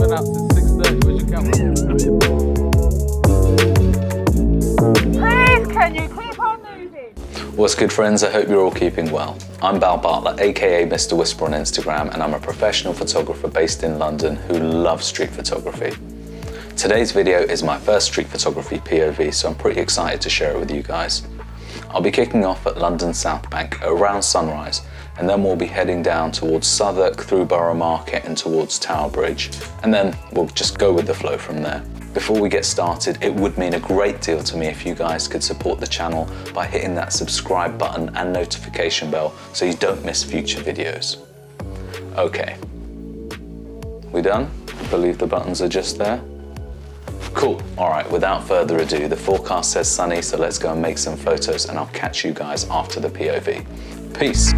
been out since 6:30. Where's your camera? Please, can you keep on moving? What's good, friends? I hope you're all keeping well. I'm Bal Bartlett, aka Mr. Whisper on Instagram, and I'm a professional photographer based in London who loves street photography. Today's video is my first street photography POV, so I'm pretty excited to share it with you guys. I'll be kicking off at London Southbank around sunrise, and then we'll be heading down towards Southwark through Borough Market and towards Tower Bridge, and then we'll just go with the flow from there. Before we get started, it would mean a great deal to me if you guys could support the channel by hitting that subscribe button and notification bell so you don't miss future videos. Okay, we done? I believe the buttons are just there. Cool, all right, without further ado, the forecast says sunny, so let's go and make some photos, and I'll catch you guys after the POV. Peace.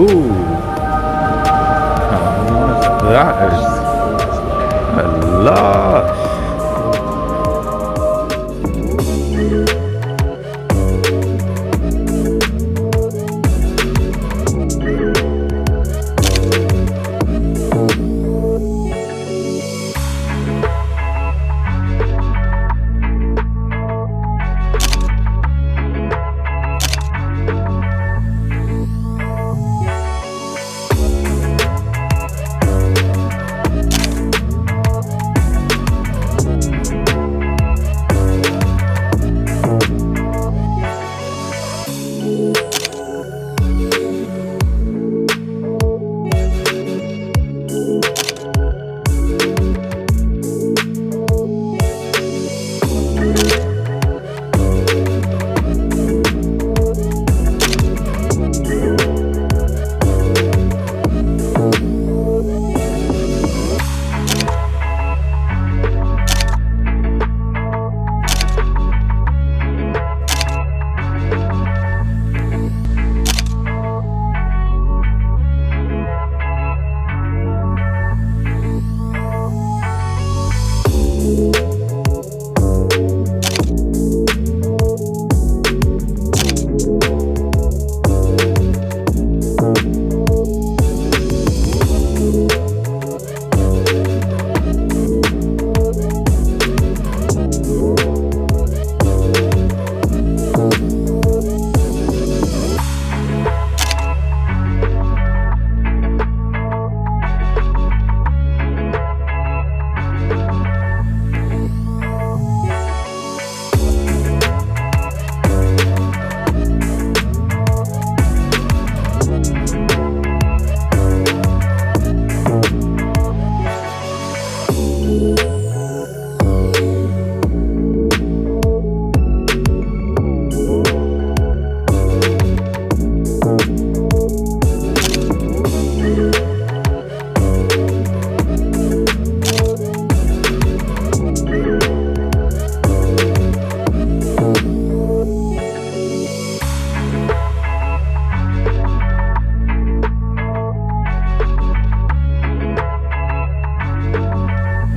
Ooh. That is a lot.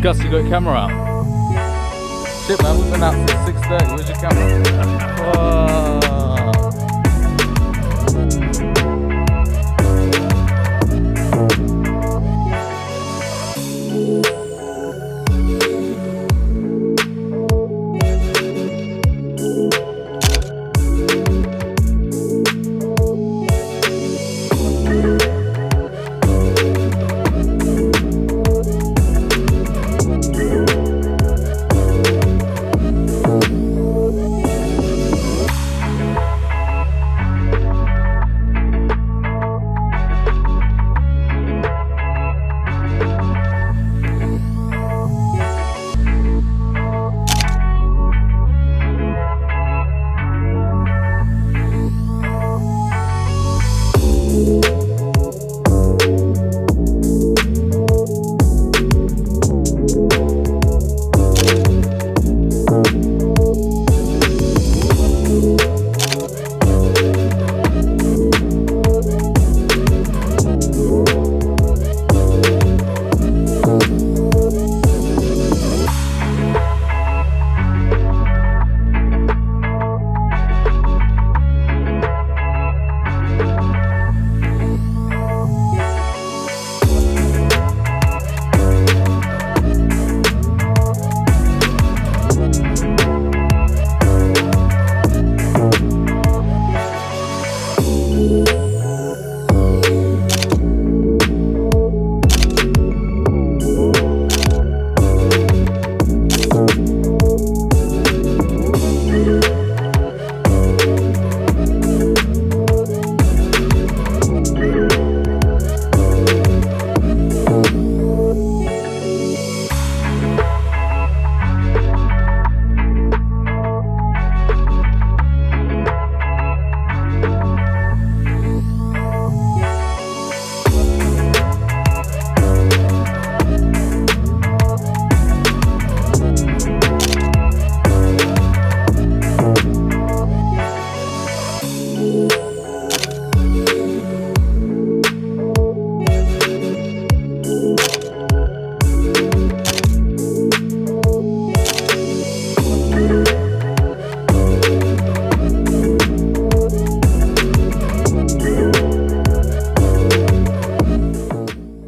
Gus, you got your camera out? Shit, man, we've been out since 6:30. Where's your camera?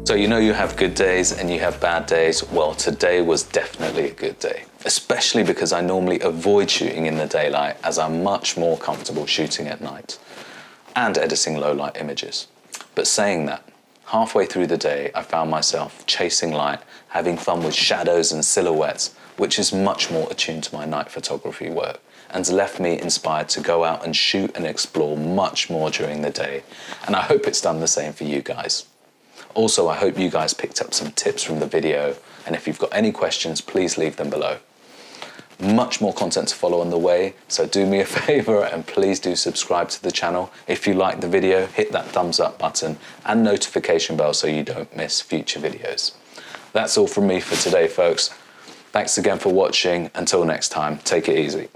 So you know you have good days and you have bad days. Well, today was definitely a good day, especially because I normally avoid shooting in the daylight as I'm much more comfortable shooting at night and editing low light images. But saying that, halfway through the day, I found myself chasing light, having fun with shadows and silhouettes, which is much more attuned to my night photography work and left me inspired to go out and shoot and explore much more during the day. And I hope it's done the same for you guys. Also, I hope you guys picked up some tips from the video, and if you've got any questions, please leave them below. Much more content to follow on the way, so do me a favor and please do subscribe to the channel. If you like the video, hit that thumbs up button and notification bell so you don't miss future videos. That's all from me for today, folks. Thanks again for watching. Until next time, take it easy.